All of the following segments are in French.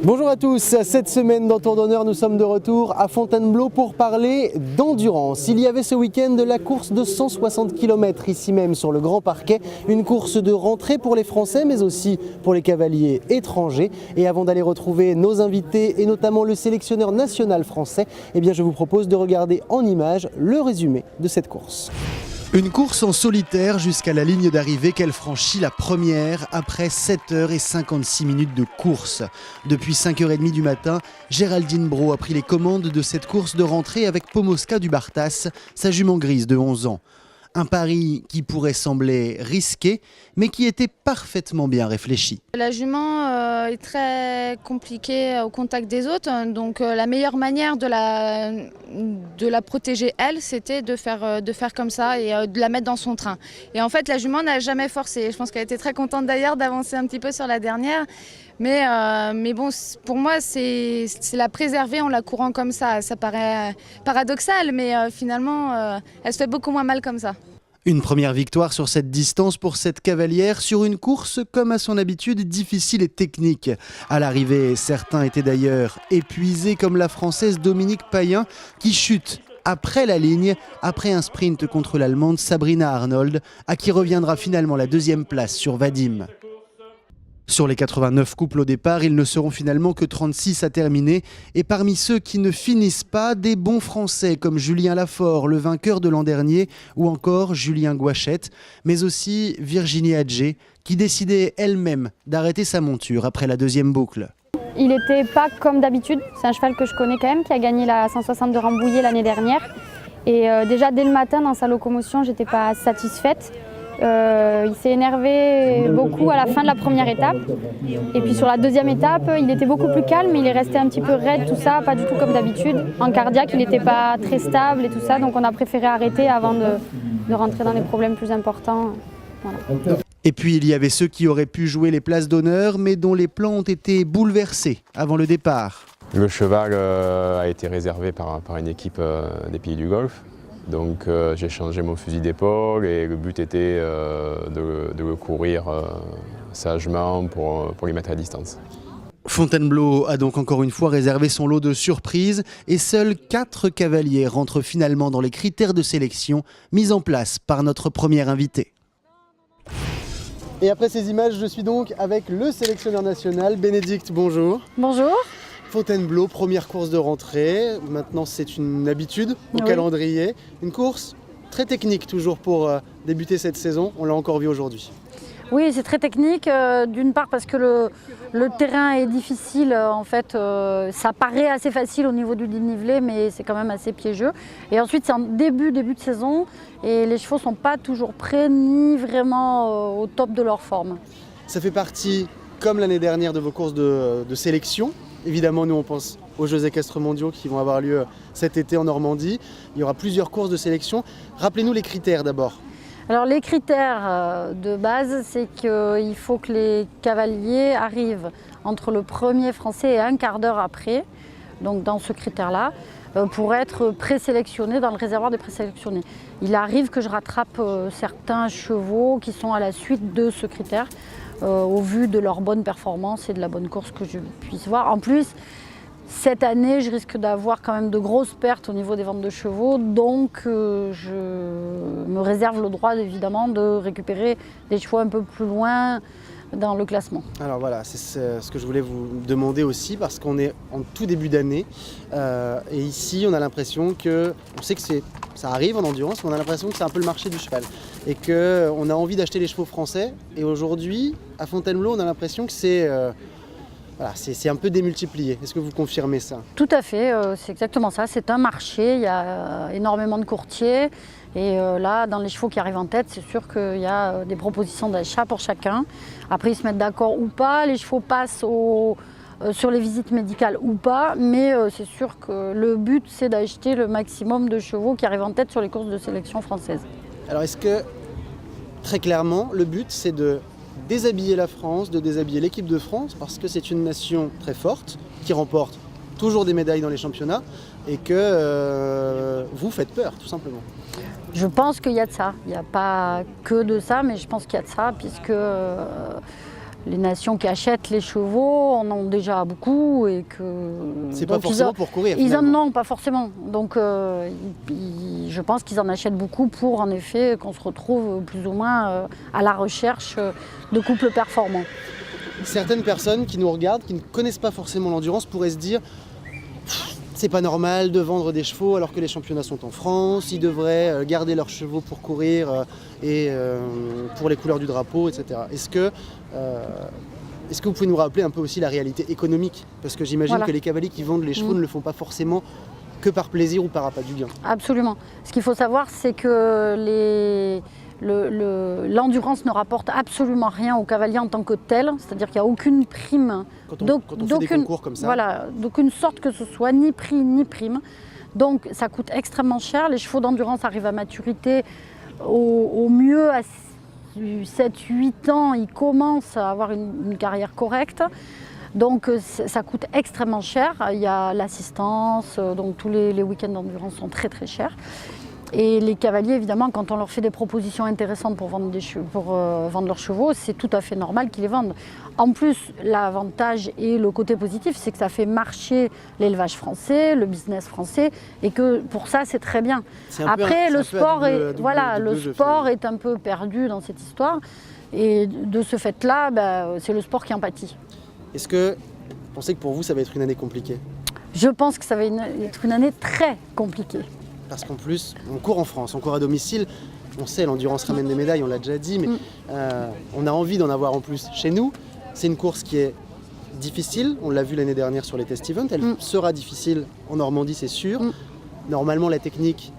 Bonjour à tous, cette semaine dans Tour d'honneur, nous sommes de retour à Fontainebleau pour parler d'endurance. Il y avait ce week-end la course de 160 km ici même sur le grand parquet, une course de rentrée pour les Français mais aussi pour les cavaliers étrangers. Et avant d'aller retrouver nos invités et notamment le sélectionneur national français, je vous propose de regarder en images le résumé de cette course. Une course en solitaire jusqu'à la ligne d'arrivée qu'elle franchit la première après 7h56 de course. Depuis 5h30 du matin, Géraldine Brault a pris les commandes de cette course de rentrée avec Pomoska du Bartas, sa jument grise de 11 ans. Un pari qui pourrait sembler risqué, mais qui était parfaitement bien réfléchi. La jument est très compliquée au contact des autres, donc la meilleure manière de la protéger, elle, c'était de faire comme ça et de la mettre dans son train. Et en fait, la jument n'a jamais forcé. Je pense qu'elle était très contente d'ailleurs d'avancer un petit peu sur la dernière. Mais bon, pour moi, c'est la préserver en la courant comme ça. Ça paraît paradoxal, mais finalement, elle se fait beaucoup moins mal comme ça. Une première victoire sur cette distance pour cette cavalière sur une course, comme à son habitude, difficile et technique. À l'arrivée, certains étaient d'ailleurs épuisés, comme la Française Dominique Payen, qui chute après la ligne, après un sprint contre l'Allemande Sabrina Arnold, à qui reviendra finalement la deuxième place sur Vadim. Sur les 89 couples au départ, ils ne seront finalement que 36 à terminer. Et parmi ceux qui ne finissent pas, des bons Français comme Julien Lafort, le vainqueur de l'an dernier, ou encore Julien Gouachette, mais aussi Virginie Adjé, qui décidait elle-même d'arrêter sa monture après la deuxième boucle. Il n'était pas comme d'habitude, c'est un cheval que je connais quand même, qui a gagné la 160 de Rambouillet l'année dernière. Et déjà dès le matin dans sa locomotion, j'étais pas satisfaite. Il s'est énervé beaucoup à la fin de la première étape. Et puis sur la deuxième étape, il était beaucoup plus calme, mais il est resté un petit peu raide, tout ça, pas du tout comme d'habitude. En cardiaque, il n'était pas très stable et tout ça, donc on a préféré arrêter avant de rentrer dans des problèmes plus importants. Voilà. Et puis il y avait ceux qui auraient pu jouer les places d'honneur, mais dont les plans ont été bouleversés avant le départ. Le cheval a été réservé par une équipe des Pays du Golfe. Donc j'ai changé mon fusil d'épaule et le but était de le courir sagement pour lui mettre à distance. Fontainebleau a donc encore une fois réservé son lot de surprises et seuls 4 cavaliers rentrent finalement dans les critères de sélection mis en place par notre premier invité. Et après ces images, je suis donc avec le sélectionneur national, Bénédicte, bonjour. Bonjour. Fontainebleau, première course de rentrée, maintenant c'est une habitude au calendrier. Une course très technique toujours pour débuter cette saison, on l'a encore vu aujourd'hui. Oui, c'est très technique, d'une part parce que le terrain est difficile, en fait, ça paraît assez facile au niveau du dénivelé, mais c'est quand même assez piégeux. Et ensuite c'est un début de saison et les chevaux ne sont pas toujours prêts ni vraiment au top de leur forme. Ça fait partie, comme l'année dernière, de vos courses de sélection. Évidemment, nous on pense aux Jeux équestres mondiaux qui vont avoir lieu cet été en Normandie. Il y aura plusieurs courses de sélection. Rappelez-nous les critères d'abord. Alors les critères de base, c'est qu'il faut que les cavaliers arrivent entre le premier français et un quart d'heure après, donc dans ce critère-là, pour être présélectionnés dans le réservoir des présélectionnés. Il arrive que je rattrape certains chevaux qui sont à la suite de ce critère, au vu de leur bonne performance et de la bonne course que je puisse voir. En plus, cette année, je risque d'avoir quand même de grosses pertes au niveau des ventes de chevaux, donc je me réserve le droit évidemment de récupérer des chevaux un peu plus loin dans le classement. Alors voilà, c'est ce que je voulais vous demander aussi, parce qu'on est en tout début d'année, et ici on a l'impression que, on sait que ça arrive en endurance, mais on a l'impression que c'est un peu le marché du cheval, et qu'on a envie d'acheter les chevaux français, et aujourd'hui, à Fontainebleau, on a l'impression que c'est un peu démultiplié. Est-ce que vous confirmez ça? Tout à fait, c'est exactement ça. C'est un marché, il y a énormément de courtiers. Et là, dans les chevaux qui arrivent en tête, c'est sûr qu'il y a des propositions d'achat pour chacun. Après, ils se mettent d'accord ou pas. Les chevaux passent sur les visites médicales ou pas. Mais c'est sûr que le but, c'est d'acheter le maximum de chevaux qui arrivent en tête sur les courses de sélection françaises. Alors, est-ce que, très clairement, le but, c'est de déshabiller la France, de déshabiller l'équipe de France, parce que c'est une nation très forte, qui remporte toujours des médailles dans les championnats, et que vous faites peur, tout simplement? Je pense qu'il y a de ça. Il n'y a pas que de ça, mais je pense qu'il y a de ça, puisque les nations qui achètent les chevaux en ont déjà beaucoup et que... C'est pas forcément pour courir. Ils en finalement. ont, pas forcément. Donc je pense qu'ils en achètent beaucoup pour en effet qu'on se retrouve plus ou moins à la recherche de couples performants. Certaines personnes qui nous regardent, qui ne connaissent pas forcément l'endurance, pourraient se dire c'est pas normal de vendre des chevaux alors que les championnats sont en France, ils devraient garder leurs chevaux pour courir et pour les couleurs du drapeau, etc. Est-ce que vous pouvez nous rappeler un peu aussi la réalité économique? Parce que j'imagine Voilà. que les cavaliers qui vendent les chevaux ne le font pas forcément que par plaisir ou par appât du gain. Absolument. Ce qu'il faut savoir, c'est que l'endurance ne rapporte absolument rien au cavalier en tant que tel, c'est-à-dire qu'il n'y a aucune prime, Quand on fait des concours comme ça. voilà, d'aucune sorte que ce soit, ni prix ni prime. Donc ça coûte extrêmement cher. Les chevaux d'endurance arrivent à maturité au mieux à 7-8 ans, ils commencent à avoir une carrière correcte. Donc ça coûte extrêmement cher. Il y a l'assistance, donc tous les week-ends d'endurance sont très très chers. Et les cavaliers, évidemment, quand on leur fait des propositions intéressantes pour vendre, vendre leurs chevaux, c'est tout à fait normal qu'ils les vendent. En plus, l'avantage et le côté positif, c'est que ça fait marcher l'élevage français, le business français, et que pour ça, c'est très bien. Après, le sport est un peu perdu dans cette histoire, et de ce fait-là, c'est le sport qui en pâtit. Est-ce que vous pensez que pour vous, ça va être une année compliquée? Je pense que ça va être une année très compliquée. Parce qu'en plus, on court en France, on court à domicile, on sait, l'endurance ramène des médailles, on l'a déjà dit, mais on a envie d'en avoir en plus chez nous. C'est une course qui est difficile, on l'a vu l'année dernière sur les test events, elle sera difficile en Normandie, c'est sûr. Normalement, la technique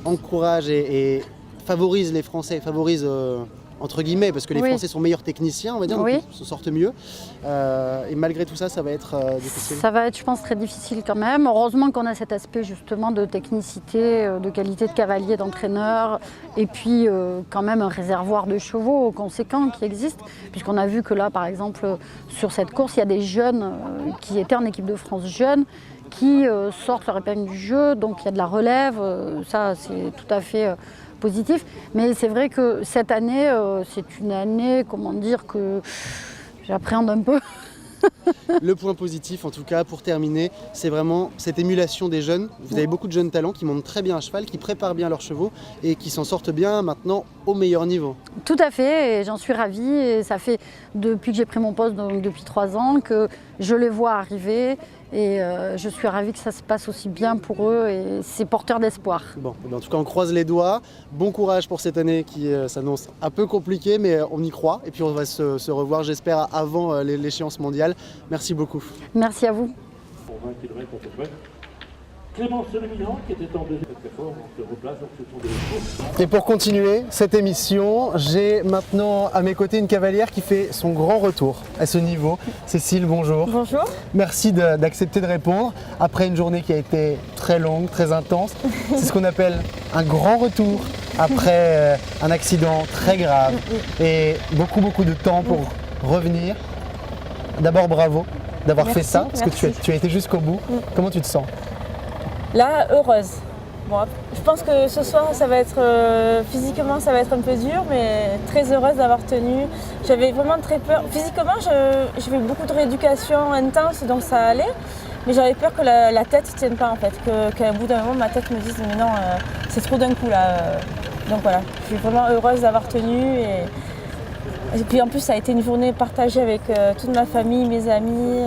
encourage et favorise les Français, favorise entre guillemets, parce que les Français sont meilleurs techniciens, on va dire, donc ils se sortent mieux. Et malgré tout ça, ça va être difficile. Ça va être, je pense, très difficile quand même. Heureusement qu'on a cet aspect justement de technicité, de qualité de cavalier, d'entraîneur, et puis quand même un réservoir de chevaux conséquent qui existe, puisqu'on a vu que là, par exemple, sur cette course, il y a des jeunes qui étaient en équipe de France jeunes, qui sortent leur épingle du jeu, donc il y a de la relève, ça c'est tout à fait positif. Mais c'est vrai que cette année, c'est une année, comment dire, que j'appréhende un peu. Le point positif, en tout cas, pour terminer, c'est vraiment cette émulation des jeunes. Vous avez beaucoup de jeunes talents qui montent très bien à cheval, qui préparent bien leurs chevaux et qui s'en sortent bien maintenant au meilleur niveau. Tout à fait, et j'en suis ravie. Et ça fait depuis que j'ai pris mon poste, donc depuis 3 ans, que je les vois arriver. Et je suis ravie que ça se passe aussi bien pour eux et c'est porteur d'espoir. Bon, en tout cas, on croise les doigts. Bon courage pour cette année qui s'annonce un peu compliquée, mais on y croit. Et puis on va se revoir, j'espère, avant l'échéance mondiale. Merci beaucoup. Merci à vous. Clément Seleminian qui était en deuxième très fort, on se replace, donc ce sont des courses. Et pour continuer cette émission, j'ai maintenant à mes côtés une cavalière qui fait son grand retour à ce niveau. Cécile, bonjour. Bonjour. Merci d'accepter de répondre après une journée qui a été très longue, très intense. C'est ce qu'on appelle un grand retour après un accident très grave et beaucoup de temps pour revenir. D'abord, bravo d'avoir fait ça, parce que tu as été jusqu'au bout. Comment tu te sens ? Là, heureuse. Bon, je pense que ce soir, ça va être physiquement, ça va être un peu dur, mais très heureuse d'avoir tenu. J'avais vraiment très peur. Physiquement, j'ai fait beaucoup de rééducation intense, donc ça allait. Mais j'avais peur que la tête ne tienne pas en fait, qu'à un bout d'un moment, ma tête me dise mais non, c'est trop d'un coup là. Donc voilà, je suis vraiment heureuse d'avoir tenu. Et puis en plus, ça a été une journée partagée avec toute ma famille, mes amis,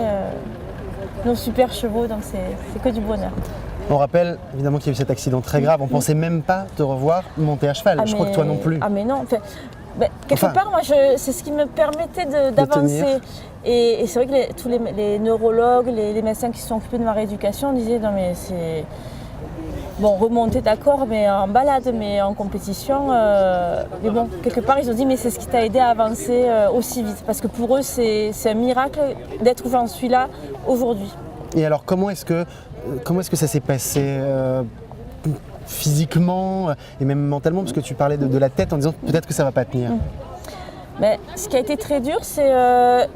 nos super chevaux, donc c'est que du bonheur. On rappelle évidemment qu'il y a eu cet accident très grave, on ne pensait même pas te revoir monter à cheval, je crois que toi non plus. Ah mais non, quelque part moi c'est ce qui me permettait d'avancer. Et c'est vrai que tous les neurologues, les médecins qui se sont occupés de ma rééducation disaient non mais c'est... Bon, remonter d'accord, mais en balade, mais en compétition. Mais bon, quelque part, ils ont dit, mais c'est ce qui t'a aidé à avancer aussi vite. Parce que pour eux, c'est un miracle d'être où j'en suis là aujourd'hui. Et alors, comment est-ce que ça s'est passé physiquement et même mentalement? Parce que tu parlais de la tête en disant peut-être que ça ne va pas tenir. Mais ce qui a été très dur, c'est...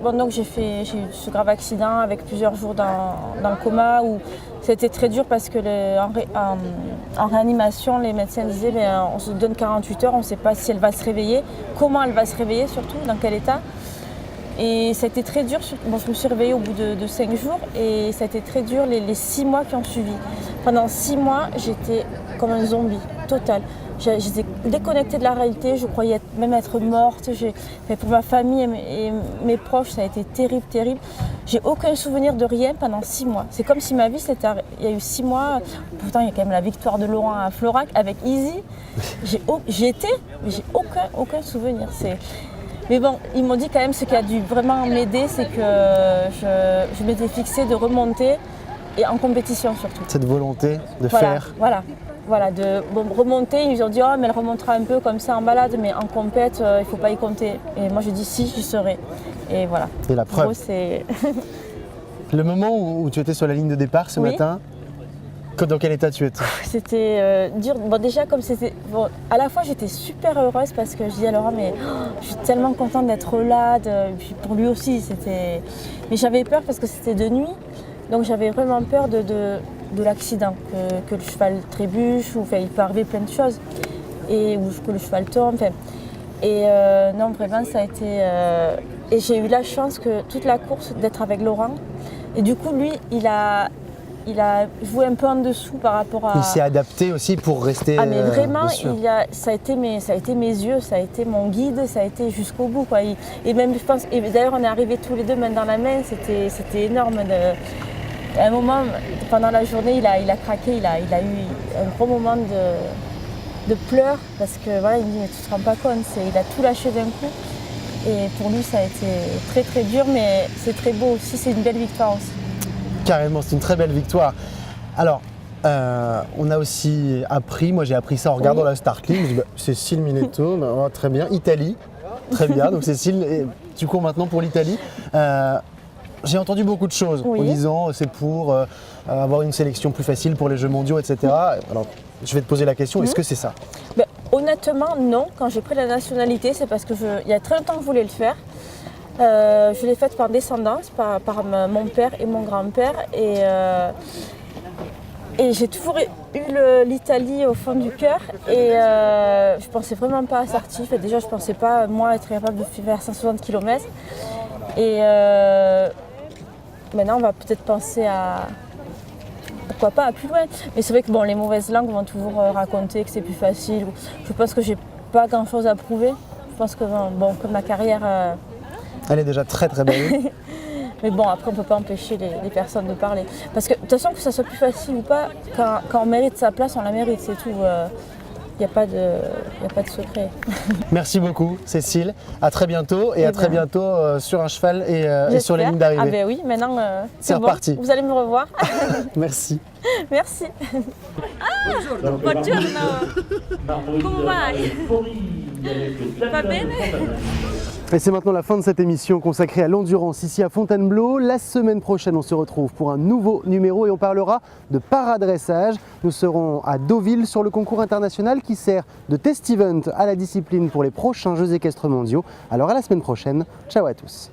donc j'ai eu ce grave accident avec plusieurs jours dans le coma où c'était très dur parce que en réanimation, les médecins disaient on se donne 48 heures, on ne sait pas si elle va se réveiller, comment elle va se réveiller surtout, dans quel état. Et ça a été très dur. Bon, je me suis réveillée au bout de 5 jours et ça a été très dur les 6 mois qui ont suivi. Pendant 6 mois, j'étais comme un zombie total. J'étais déconnectée de la réalité, je croyais même être morte. Pour ma famille et mes proches, ça a été terrible, terrible. J'ai aucun souvenir de rien pendant 6 mois. C'est comme si ma vie s'était arrêtée. Il y a eu 6 mois, pourtant il y a quand même la victoire de Laurent à Florac avec Easy. J'y étais, mais j'ai aucun souvenir. Mais bon, ils m'ont dit quand même ce qui a dû vraiment m'aider, c'est que je m'étais fixée de remonter et en compétition surtout. Cette volonté de faire. Voilà, de remonter. Ils ont dit oh mais elle remontera un peu comme ça en balade, mais en compète il ne faut pas y compter. Et moi j'ai dit si, j'y serai. Et voilà. Et la preuve. Gros, c'est Le moment où tu étais sur la ligne de départ ce matin, dans quel état tu étais? C'était dur. Bon, déjà, comme c'était. Bon, à la fois, j'étais super heureuse parce que je dis à Laurent, mais je suis tellement contente d'être là. Et puis pour lui aussi, c'était. Mais j'avais peur parce que c'était de nuit. Donc j'avais vraiment peur de l'accident, que le cheval trébuche, ou enfin, il peut arriver plein de choses. Ou que le cheval tombe. Et non, vraiment, ça a été. Et j'ai eu la chance que toute la course d'être avec Laurent. Et du coup, lui, il a joué un peu en dessous par rapport à... Il s'est adapté aussi pour rester... Ah mais vraiment, ça a été mes yeux, ça a été mon guide, ça a été jusqu'au bout, quoi. Et même, je pense... Et d'ailleurs, on est arrivés tous les deux main dans la main, c'était énorme. À un moment, pendant la journée, il a craqué, il a eu un gros moment de pleurs, parce que voilà, il me dit, mais tu te rends pas compte, il a tout lâché d'un coup. Et pour lui, ça a été très très dur, mais c'est très beau aussi, c'est une belle victoire aussi. Carrément, c'est une très belle victoire. Alors, on a aussi appris, moi j'ai appris ça en regardant la Startling, je dis, Cécile Miletto, très bien, Italie, très bien, donc Cécile, tu cours maintenant pour l'Italie. J'ai entendu beaucoup de choses en disant c'est pour avoir une sélection plus facile pour les Jeux mondiaux, etc. Alors, je vais te poser la question, est-ce que c'est ça? Honnêtement, non. Quand j'ai pris la nationalité, c'est parce que il y a très longtemps que je voulais le faire. Je l'ai faite par descendance, par mon père et mon grand-père. Et j'ai toujours eu l'Italie au fond du cœur. Et je pensais vraiment pas à Sartif. Et déjà, je pensais pas, moi, être capable de faire 160 km. Et maintenant, on va peut-être penser à... Pourquoi pas, à plus loin. Mais c'est vrai que les mauvaises langues vont toujours raconter que c'est plus facile. Je pense que j'ai pas grand-chose à prouver. Je pense que, que ma carrière... Elle est déjà très très belle. Mais bon, après, on ne peut pas empêcher les personnes de parler. Parce que, de toute façon, que ça soit plus facile ou pas, quand on mérite sa place, on la mérite, c'est tout. Il n'y a pas de secret. Merci beaucoup, Cécile. À très bientôt et à très bientôt sur un cheval et sur les lignes d'arrivée. Ah ben oui, maintenant, c'est reparti. Vous allez me revoir. Merci. Merci. Buongiorno. Come vai? Va bene? Et c'est maintenant la fin de cette émission consacrée à l'endurance ici à Fontainebleau. La semaine prochaine, on se retrouve pour un nouveau numéro et on parlera de paradressage. Nous serons à Deauville sur le concours international qui sert de test event à la discipline pour les prochains Jeux équestres mondiaux. Alors à la semaine prochaine. Ciao à tous.